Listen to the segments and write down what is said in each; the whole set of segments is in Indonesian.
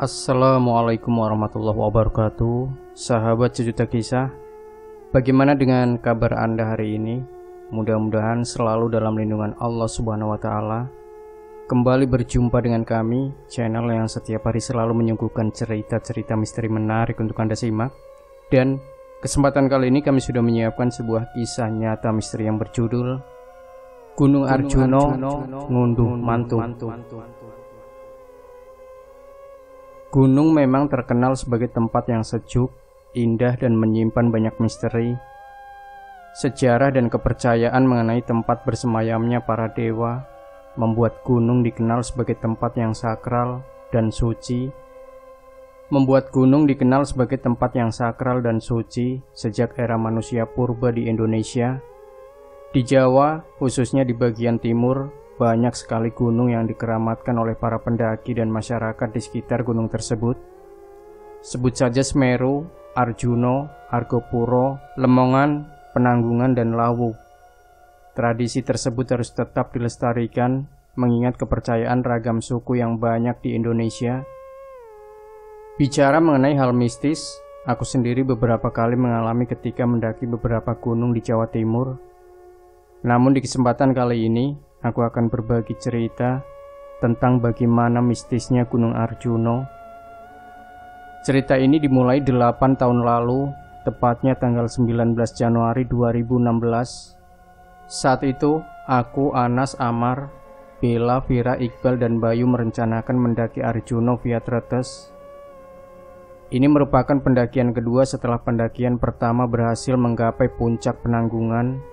Assalamualaikum warahmatullahi wabarakatuh. Sahabat sejuta kisah, bagaimana dengan kabar Anda hari ini? Mudah-mudahan selalu dalam lindungan Allah Subhanahu wa Ta'ala. Kembali berjumpa dengan kami, channel yang setiap hari selalu menyuguhkan cerita-cerita misteri menarik untuk Anda simak. Dan kesempatan kali ini kami sudah menyiapkan sebuah kisah nyata misteri yang berjudul Gunung Arjuno Ngunduh Mantu. Gunung memang terkenal sebagai tempat yang sejuk, indah, dan menyimpan banyak misteri. Sejarah dan kepercayaan mengenai tempat bersemayamnya para dewa membuat gunung dikenal sebagai tempat yang sakral dan suci. Sejak era manusia purba di Indonesia. Di Jawa, khususnya di bagian timur, banyak sekali gunung yang dikeramatkan oleh para pendaki dan masyarakat di sekitar gunung tersebut. Sebut saja Semeru, Arjuno, Argopuro, Lemongan, Penanggungan, dan Lawu. Tradisi tersebut harus tetap dilestarikan, mengingat kepercayaan ragam suku yang banyak di Indonesia. Bicara mengenai hal mistis, aku sendiri beberapa kali mengalami ketika mendaki beberapa gunung di Jawa Timur. Namun di kesempatan kali ini, aku akan berbagi cerita tentang bagaimana mistisnya Gunung Arjuno. Cerita ini dimulai 8 tahun lalu, tepatnya tanggal 19 Januari 2016. Saat itu, aku, Anas, Amar, Bella, Vira, Iqbal, dan Bayu merencanakan mendaki Arjuno via Tretes. Ini merupakan pendakian kedua setelah pendakian pertama berhasil menggapai puncak Penanggungan.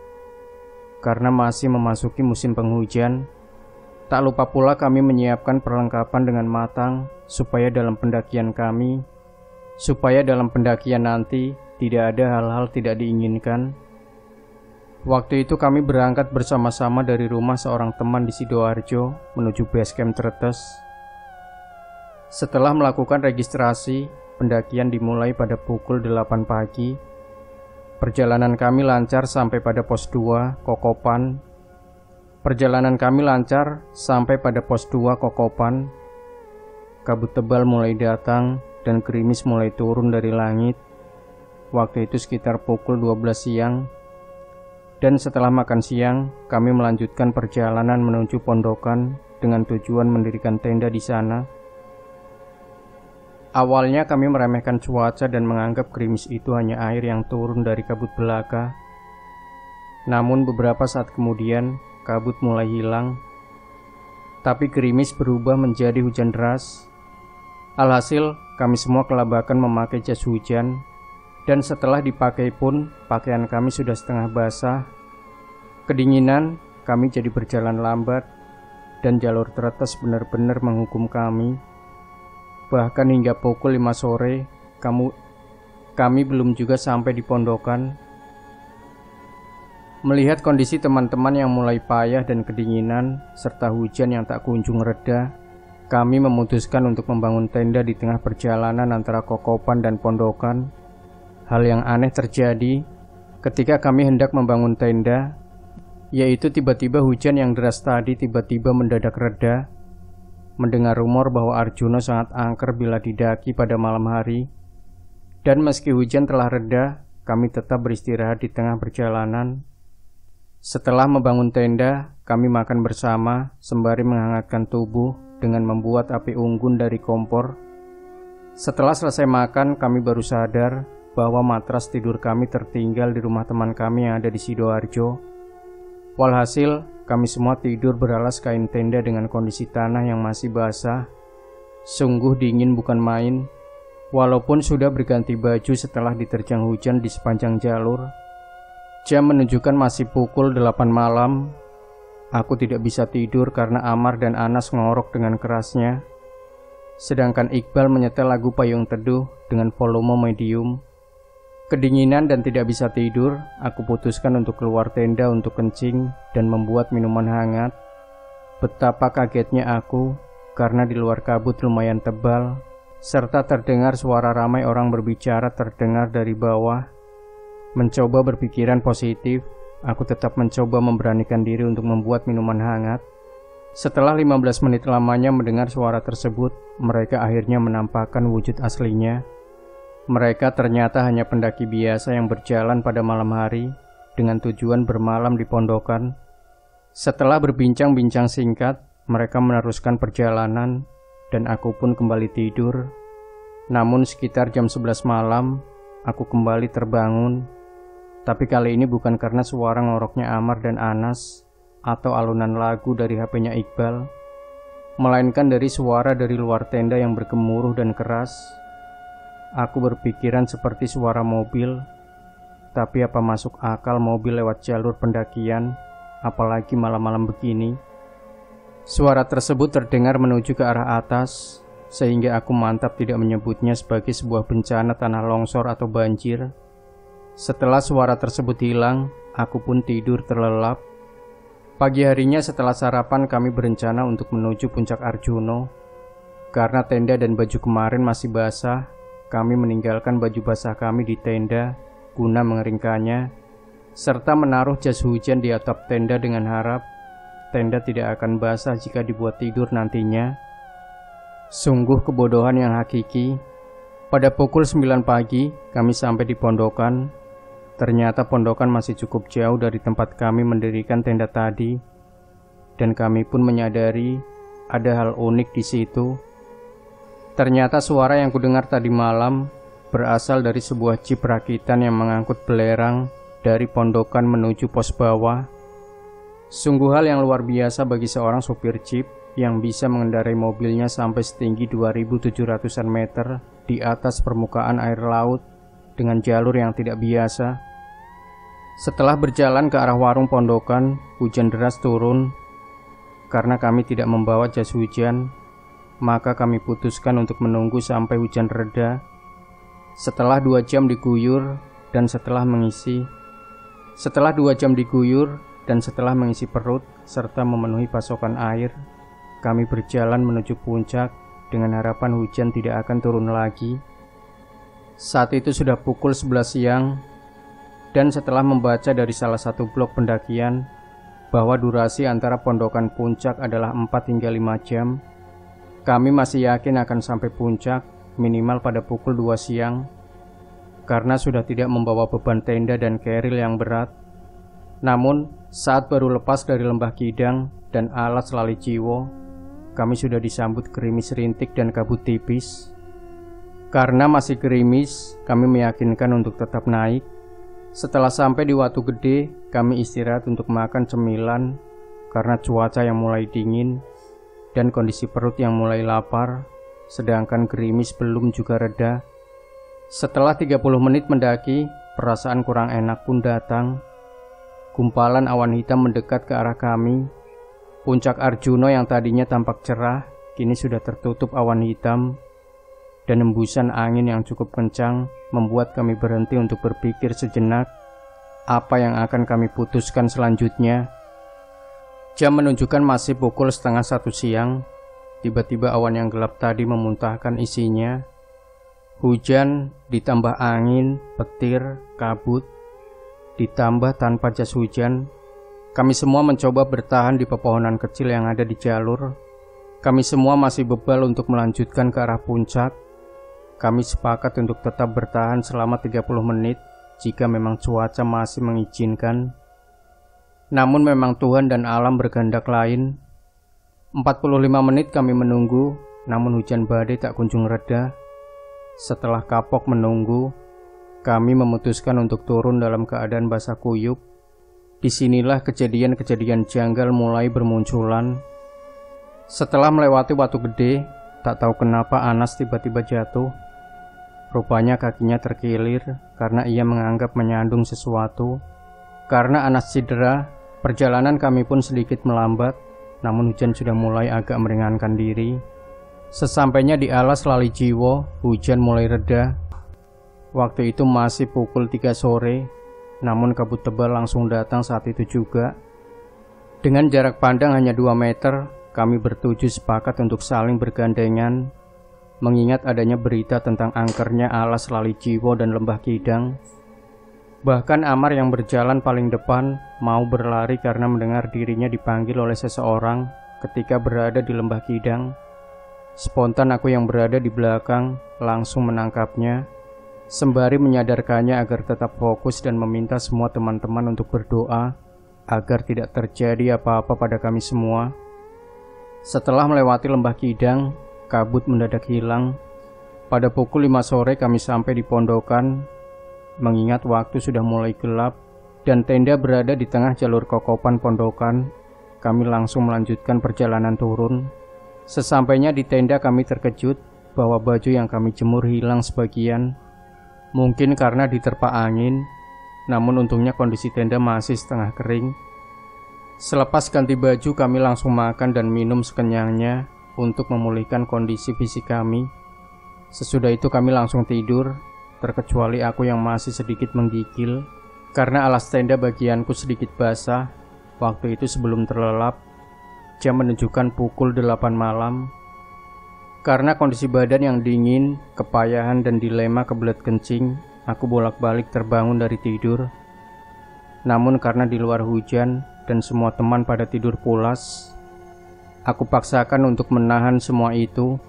Karena masih memasuki musim penghujan, tak lupa pula kami menyiapkan perlengkapan dengan matang supaya dalam pendakian nanti tidak ada hal-hal tidak diinginkan. Waktu itu kami berangkat bersama-sama dari rumah seorang teman di Sidoarjo menuju base camp Tretes. Setelah melakukan registrasi, pendakian dimulai pada pukul 8 pagi. Perjalanan kami lancar sampai pada pos 2 Kokopan. Kabut tebal mulai datang dan gerimis mulai turun dari langit. Waktu itu sekitar pukul 12 siang. Dan setelah makan siang, kami melanjutkan perjalanan menuju pondokan dengan tujuan mendirikan tenda di sana. Awalnya kami meremehkan cuaca dan menganggap gerimis itu hanya air yang turun dari kabut belaka. Namun beberapa saat kemudian, kabut mulai hilang. Tapi gerimis berubah menjadi hujan deras. Alhasil, kami semua kelabakan memakai jas hujan. Dan setelah dipakai pun, pakaian kami sudah setengah basah. Kedinginan, kami jadi berjalan lambat. Dan jalur Tretes benar-benar menghukum kami. Bahkan hingga pukul 5 sore, kami belum juga sampai di pondokan. Melihat kondisi teman-teman yang mulai payah dan kedinginan, serta hujan yang tak kunjung reda, kami memutuskan untuk membangun tenda di tengah perjalanan antara Kokopan dan pondokan. Hal yang aneh terjadi ketika kami hendak membangun tenda, yaitu tiba-tiba hujan yang deras tadi tiba-tiba mendadak reda. Mendengar rumor bahwa Arjuno sangat angker bila didaki pada malam hari. Dan meski hujan telah reda, kami tetap beristirahat di tengah perjalanan. Setelah membangun tenda, kami makan bersama sembari menghangatkan tubuh dengan membuat api unggun dari kompor. Setelah selesai makan, kami baru sadar bahwa matras tidur kami tertinggal di rumah teman kami yang ada di Sidoarjo. Walhasil, kami semua tidur beralas kain tenda dengan kondisi tanah yang masih basah. Sungguh dingin bukan main. Walaupun sudah berganti baju setelah diterjang hujan di sepanjang jalur. Jam menunjukkan masih pukul 8 malam. Aku tidak bisa tidur karena Amar dan Anas ngorok dengan kerasnya. Sedangkan Iqbal menyetel lagu Payung Teduh dengan volume medium. Kedinginan dan tidak bisa tidur, aku putuskan untuk keluar tenda untuk kencing dan membuat minuman hangat. Betapa kagetnya aku, karena di luar kabut lumayan tebal, serta terdengar suara ramai orang berbicara terdengar dari bawah. Mencoba berpikiran positif, aku tetap mencoba memberanikan diri untuk membuat minuman hangat. Setelah 15 menit lamanya mendengar suara tersebut, mereka akhirnya menampakkan wujud aslinya. Mereka ternyata hanya pendaki biasa yang berjalan pada malam hari dengan tujuan bermalam di pondokan. Setelah berbincang-bincang singkat, mereka meneruskan perjalanan dan aku pun kembali tidur. Namun sekitar jam 11 malam, aku kembali terbangun. Tapi kali ini bukan karena suara ngoroknya Amar dan Anas atau alunan lagu dari HP-nya Iqbal, melainkan dari suara dari luar tenda yang bergemuruh dan keras. Aku berpikiran seperti suara mobil, tapi apa masuk akal mobil lewat jalur pendakian, apalagi malam-malam begini? Suara tersebut terdengar menuju ke arah atas, sehingga aku mantap tidak menyebutnya sebagai sebuah bencana tanah longsor atau banjir. Setelah suara tersebut hilang, aku pun tidur terlelap. Pagi harinya setelah sarapan kami berencana untuk menuju puncak Arjuno. Karena tenda dan baju kemarin masih basah, kami meninggalkan baju basah kami di tenda guna mengeringkannya, serta menaruh jas hujan di atap tenda dengan harap tenda tidak akan basah jika dibuat tidur nantinya. Sungguh kebodohan yang hakiki. Pada pukul 9 pagi kami sampai di pondokan. Ternyata pondokan masih cukup jauh dari tempat kami mendirikan tenda tadi, dan kami pun menyadari ada hal unik di situ. Ternyata suara yang kudengar tadi malam berasal dari sebuah jeep rakitan yang mengangkut belerang dari pondokan menuju pos bawah. Sungguh hal yang luar biasa bagi seorang sopir jeep yang bisa mengendarai mobilnya sampai setinggi 2.700-an meter di atas permukaan air laut dengan jalur yang tidak biasa. Setelah berjalan ke arah warung pondokan, hujan deras turun. Karena kami tidak membawa jas hujan, maka kami putuskan untuk menunggu sampai hujan reda. Setelah 2 jam diguyur dan setelah mengisi perut serta memenuhi pasokan air, kami berjalan menuju puncak dengan harapan hujan tidak akan turun lagi. Saat itu sudah pukul 11 siang, dan setelah membaca dari salah satu blog pendakian bahwa durasi antara pondokan puncak adalah 4 hingga 5 jam, kami masih yakin akan sampai puncak minimal pada pukul 2 siang karena sudah tidak membawa beban tenda dan keril yang berat. Namun, saat baru lepas dari lembah Kidang dan alas Lali Ciwo, kami sudah disambut gerimis rintik dan kabut tipis. Karena masih gerimis, kami meyakinkan untuk tetap naik. Setelah sampai di Watu Gede, kami istirahat untuk makan cemilan karena cuaca yang mulai dingin dan kondisi perut yang mulai lapar, sedangkan gerimis belum juga reda. Setelah 30 menit mendaki, perasaan kurang enak pun datang. Gumpalan awan hitam mendekat ke arah kami. Puncak Arjuno yang tadinya tampak cerah, kini sudah tertutup awan hitam, dan hembusan angin yang cukup kencang membuat kami berhenti untuk berpikir sejenak apa yang akan kami putuskan selanjutnya. Jam menunjukkan masih pukul 12:30 siang. Tiba-tiba awan yang gelap tadi memuntahkan isinya. Hujan, ditambah angin, petir, kabut, ditambah tanpa jas hujan. Kami semua mencoba bertahan di pepohonan kecil yang ada di jalur. Kami semua masih bebal untuk melanjutkan ke arah puncak. Kami sepakat untuk tetap bertahan selama 30 menit jika memang cuaca masih mengizinkan. Namun memang Tuhan dan alam berkehendak lain. 45 menit kami menunggu, namun hujan badai tak kunjung reda. Setelah kapok menunggu, kami memutuskan untuk turun dalam keadaan basah kuyup. Disinilah kejadian-kejadian janggal mulai bermunculan. Setelah melewati Watu Gede, tak tahu kenapa Anas tiba-tiba jatuh. Rupanya kakinya terkilir karena ia menganggap menyandung sesuatu. Karena Anas cedera, perjalanan kami pun sedikit melambat, namun hujan sudah mulai agak meringankan diri. Sesampainya di alas Lali Ciwo, hujan mulai reda. Waktu itu masih pukul 3 sore, namun kabut tebal langsung datang saat itu juga. Dengan jarak pandang hanya 2 meter, kami bertujuh sepakat untuk saling bergandengan, mengingat adanya berita tentang angkernya alas Lali Jiwo dan Lembah Kidang. Bahkan Amar yang berjalan paling depan mau berlari karena mendengar dirinya dipanggil oleh seseorang ketika berada di Lembah Kidang. Spontan aku yang berada di belakang langsung menangkapnya, sembari menyadarkannya agar tetap fokus dan meminta semua teman-teman untuk berdoa agar tidak terjadi apa-apa pada kami semua. Setelah melewati Lembah Kidang, kabut mendadak hilang. Pada pukul 5 sore kami sampai di pondokan. Mengingat waktu sudah mulai gelap dan tenda berada di tengah jalur kokopan pondokan, kami langsung melanjutkan perjalanan turun. Sesampainya di tenda kami terkejut bahwa baju yang kami jemur hilang sebagian. Mungkin karena diterpa angin, namun untungnya kondisi tenda masih setengah kering. Selepas ganti baju kami langsung makan dan minum sekenyangnya untuk memulihkan kondisi fisik kami. Sesudah itu kami langsung tidur, terkecuali aku yang masih sedikit menggigil karena alas tenda bagianku sedikit basah. Waktu itu sebelum terlelap, jam menunjukkan pukul 8 malam. Karena kondisi badan yang dingin, kepayahan dan dilema kebelet kencing, aku bolak-balik terbangun dari tidur. Namun karena di luar hujan dan semua teman pada tidur pulas, aku paksakan untuk menahan semua itu.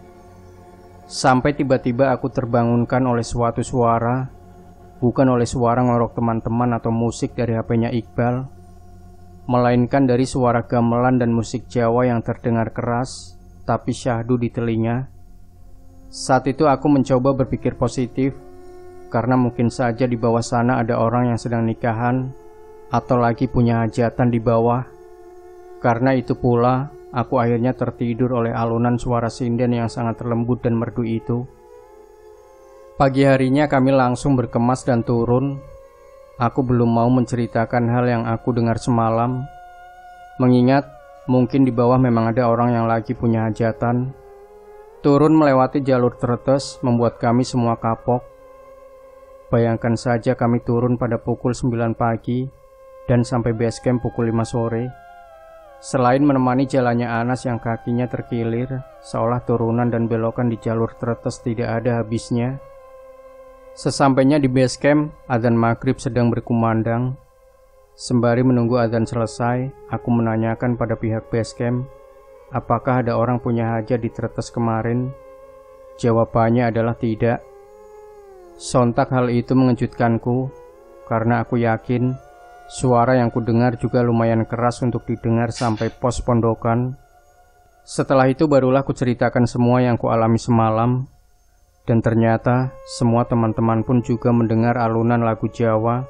Sampai tiba-tiba aku terbangunkan oleh suatu suara, bukan oleh suara ngorok teman-teman atau musik dari HP-nya Iqbal, melainkan dari suara gamelan dan musik Jawa yang terdengar keras tapi syahdu di telinga. Saat itu aku mencoba berpikir positif, karena mungkin saja di bawah sana ada orang yang sedang nikahan atau lagi punya hajatan di bawah. Karena itu pula aku akhirnya tertidur oleh alunan suara sinden yang sangat lembut dan merdu itu. Pagi harinya kami langsung berkemas dan turun. Aku belum mau menceritakan hal yang aku dengar semalam, mengingat mungkin di bawah memang ada orang yang lagi punya hajatan. Turun melewati jalur tretes membuat kami semua kapok. Bayangkan saja kami turun pada pukul 9 pagi dan sampai base camp pukul 5 sore. Selain menemani jalannya Anas yang kakinya terkilir, seolah turunan dan belokan di jalur tretes tidak ada habisnya. Sesampainya di base camp, adzan maghrib sedang berkumandang. Sembari menunggu adzan selesai, aku menanyakan pada pihak base camp, apakah ada orang punya hajat di tretes kemarin? Jawabannya adalah tidak. Sontak hal itu mengejutkanku, karena aku yakin suara yang kudengar juga lumayan keras untuk didengar sampai pos pondokan. Setelah itu barulah kuceritakan semua yang kualami semalam. Dan ternyata semua teman-teman pun juga mendengar alunan lagu Jawa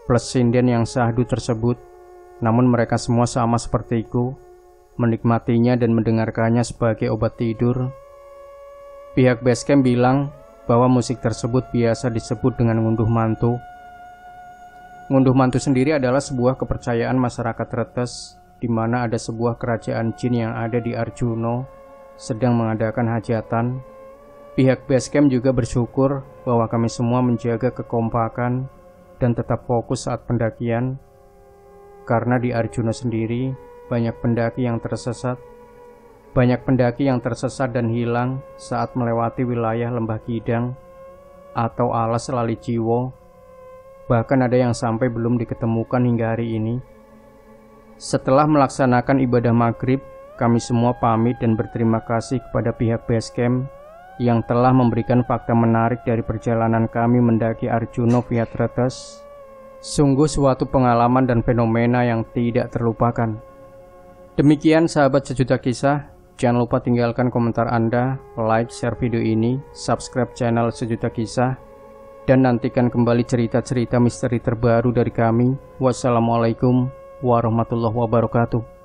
plus sinden yang syahdu tersebut. Namun mereka semua sama sepertiku, menikmatinya dan mendengarkannya sebagai obat tidur. Pihak basecamp bilang bahwa musik tersebut biasa disebut dengan ngunduh mantu. Ngunduh mantu sendiri adalah sebuah kepercayaan masyarakat Tretes, di mana ada sebuah kerajaan jin yang ada di Arjuno sedang mengadakan hajatan. Pihak basecamp juga bersyukur bahwa kami semua menjaga kekompakan dan tetap fokus saat pendakian, karena di Arjuno sendiri banyak pendaki yang tersesat. Banyak pendaki yang tersesat dan hilang saat melewati wilayah Lembah Kidang atau alas Lali Jiwo. Bahkan ada yang sampai belum diketemukan hingga hari ini. Setelah melaksanakan ibadah maghrib, kami semua pamit dan berterima kasih kepada pihak basecamp yang telah memberikan fakta menarik dari perjalanan kami mendaki Arjuno via Tretes. Sungguh suatu pengalaman dan fenomena yang tidak terlupakan. Demikian sahabat Sejuta Kisah, jangan lupa tinggalkan komentar Anda, like, share video ini, subscribe channel Sejuta Kisah, dan nantikan kembali cerita-cerita misteri terbaru dari kami. Wassalamualaikum warahmatullahi wabarakatuh.